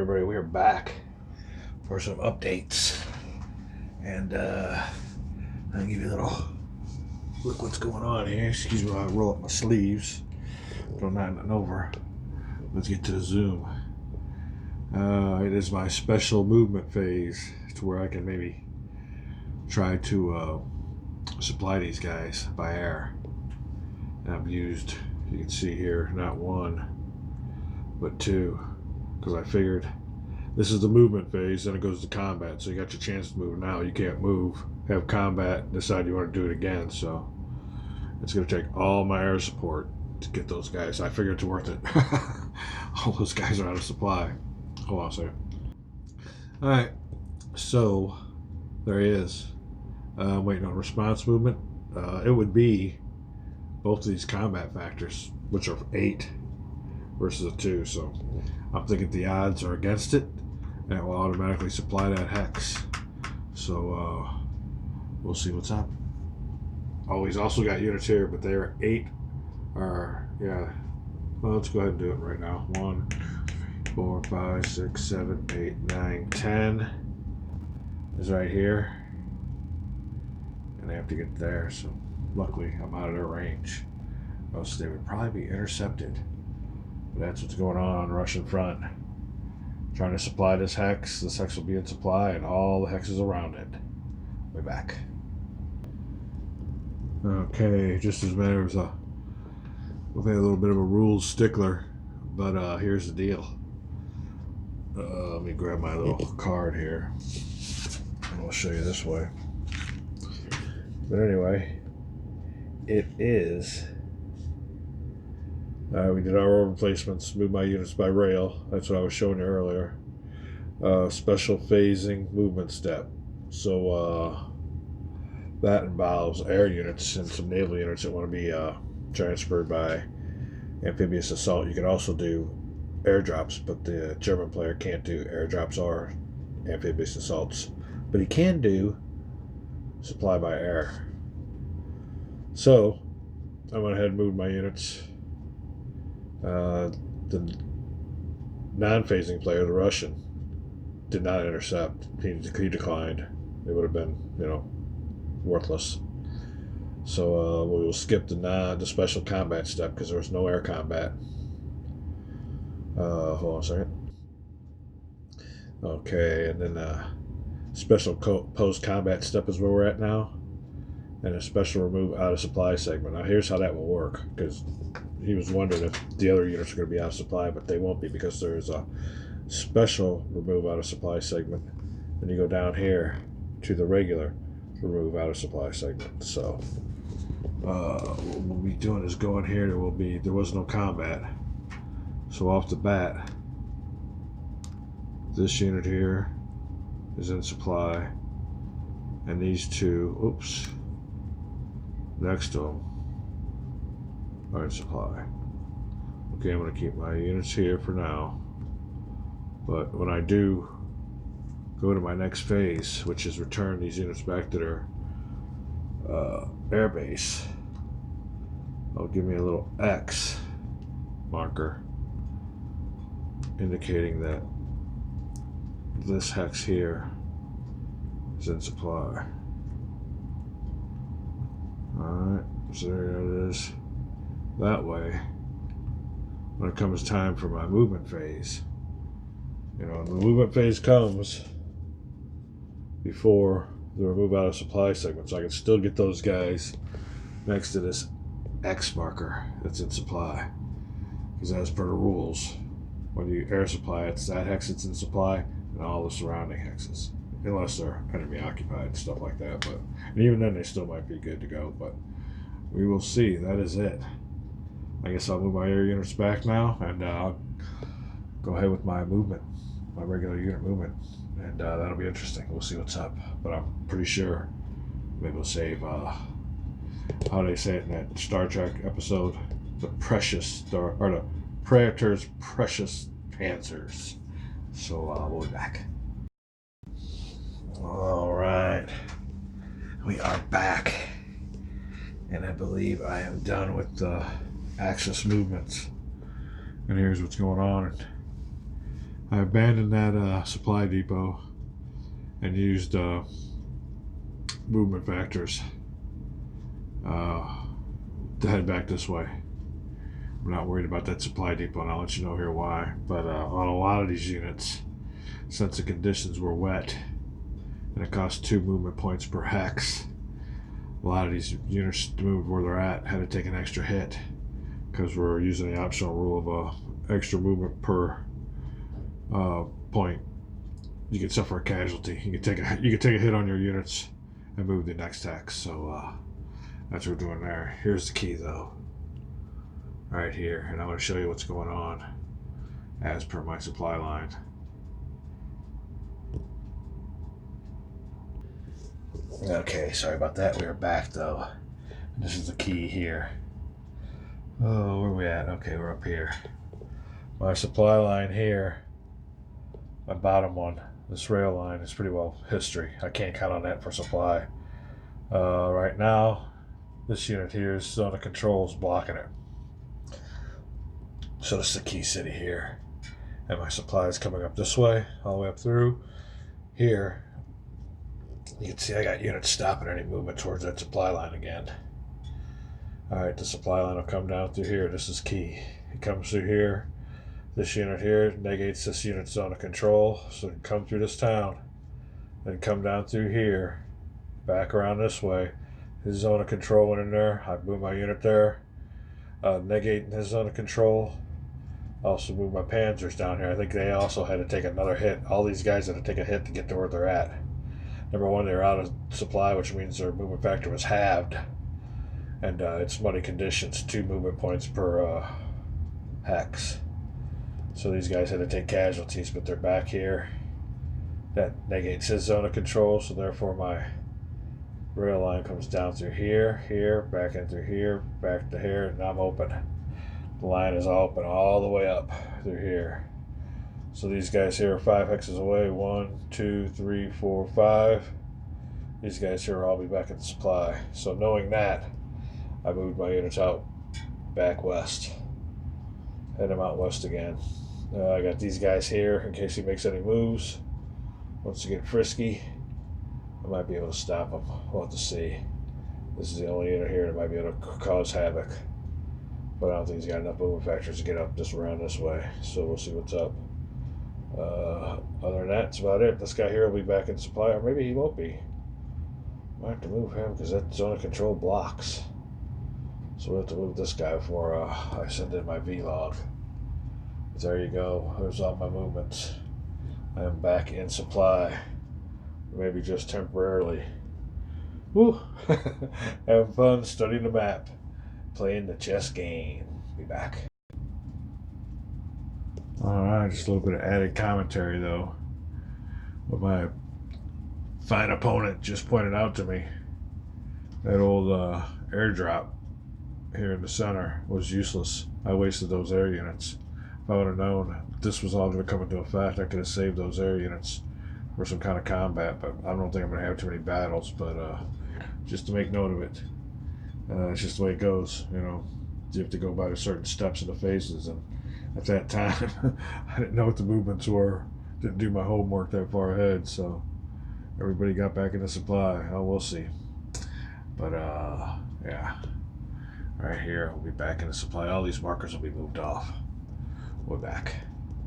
everybody, we are back for some updates, and I'll give you a little look what's going on here. Excuse me while I roll up my sleeves, don't knock nothing over. Let's get to the zoom. It is my special movement phase to where I can maybe try to supply these guys by air. And I've used, you can see here, not one but two, because I figured this is the movement phase, then it goes to combat. So you got your chance to move now. You can't move, have combat, decide you want to do it again. So it's going to take all my air support to get those guys. I figured it's worth it. All those guys are out of supply. Hold on a second. All right, so there he is. Waiting on response movement. It would be both of these combat factors, which are 8 versus a 2. So I'm thinking the odds are against it, and it will automatically supply that hex. So we'll see what's up. Oh, he's also got units here, but they're 8. Yeah. Well, let's go ahead and do it right now. 1, 4, 5, 6, 7, 8, 9, 10 is right here, and I have to get there. So luckily, I'm out of their range. Else they would probably be intercepted. But that's what's going on the Russian front. Trying to supply this hex. This hex will be in supply, and all the hexes around it. Way back. Okay, just as a matter of we've had a little bit of a rules stickler, but here's the deal. Let me grab my little card here, and I'll show you this way. But anyway, it is. We did our replacements, moved my units by rail. That's what I was showing you earlier. Special phasing movement step. So that involves air units and some naval units that want to be transferred by amphibious assault. You can also do airdrops, but the German player can't do airdrops or amphibious assaults. But he can do supply by air. So I went ahead and moved my units. The non-phasing player, the Russian, did not intercept. He declined. It would have been, worthless. So we will skip the special combat step because there was no air combat. Hold on a second. Okay, and then special post-combat step is where we're at now, and a special remove out of supply segment. Now here's how that will work, because he was wondering if the other units are going to be out of supply, but they won't be, because there's a special remove out of supply segment. Then you go down here to the regular remove out of supply segment. So what we'll be doing is going here. There was no combat, so off the bat, this unit here is in supply, and these two, next to them are in supply. Okay, I'm going to keep my units here for now, but when I do go to my next phase, which is return these units back to their air base, I'll give me a little X marker indicating that this hex here is in supply. Alright, so there it is. That way, when it comes time for my movement phase, the movement phase comes before the remove out of supply segment, so I can still get those guys next to this X marker that's in supply. Because as per the rules, when you air supply, it's that hex that's in supply and all the surrounding hexes, unless they're enemy occupied and stuff like that. But even then, they still might be good to go. But we will see. That is it. I guess I'll move my air units back now, and I'll go ahead with my movement, my regular unit movement, and that'll be interesting. We'll see what's up. But I'm pretty sure maybe we'll save, how they say it in that Star Trek episode, the Predator's precious panzers. So we'll be back. All right, we are back, and I believe I am done with the axis movements. And here's what's going on. I abandoned that supply depot and used movement factors to head back this way. I'm not worried about that supply depot, and I'll let you know here why. But on a lot of these units, since the conditions were wet and it cost 2 movement points per hex, a lot of these units to move where they're at had to take an extra hit because we're using the optional rule of extra movement per point. You can suffer a casualty. You can take a hit on your units and move the next hex. So that's what we're doing there. Here's the key though, right here, and I'm going to show you what's going on as per my supply line. Okay, sorry about that. We are back though. This is the key here. Oh, where are we at? Okay, we're up here. My supply line here, my bottom one, this rail line is pretty well history. I can't count on that for supply. Right now, this unit here is zone of control is blocking it. So this is the key city here. And my supply is coming up this way, all the way up through here. You can see I got units stopping any movement towards that supply line again. Alright, the supply line will come down through here. This is key. It comes through here. This unit here negates this unit's zone of control. So it can come through this town. Then come down through here. Back around this way. His zone of control went in there. I moved my unit there. Negating his zone of control. Also moved my panzers down here. I think they also had to take another hit. All these guys had to take a hit to get to where they're at. Number one, they were out of supply, which means their movement factor was halved. And it's muddy conditions, 2 movement points per hex. So these guys had to take casualties, but they're back here. That negates his zone of control, so therefore my rail line comes down through here, here, back in through here, back to here, and I'm open. The line is open all the way up through here. So these guys here are 5 hexes away. 1, 2, 3, 4, 5. These guys here will all be back at the supply. So knowing that, I moved my units out back west. Head them out west again. I got these guys here in case he makes any moves. Once they get frisky, I might be able to stop him. We'll have to see. This is the only unit here that might be able to cause havoc. But I don't think he's got enough movement factors to get up just around this way. So we'll see what's up. Other than that, that's about it. This guy here will be back in supply, or maybe he won't be. Might have to move him because that zone of control blocks. So we'll have to move this guy before I send in my vlog. But there you go. There's all my movements. I am back in supply. Maybe just temporarily. Woo! Having fun studying the map. Playing the chess game. Be back. Alright, just a little bit of added commentary though. What my fine opponent just pointed out to me. That old airdrop here in the center was useless. I wasted those air units. If I would have known this was all going to come into effect, I could have saved those air units for some kind of combat, but I don't think I'm going to have too many battles, but just to make note of it. It's just the way it goes, you know. You have to go by the certain steps and the phases, and at that time, I didn't know what the movements were. Didn't do my homework that far ahead, so everybody got back into supply. Oh, we'll see. But, yeah. Right here, we'll be back into supply. All these markers will be moved off. We're back.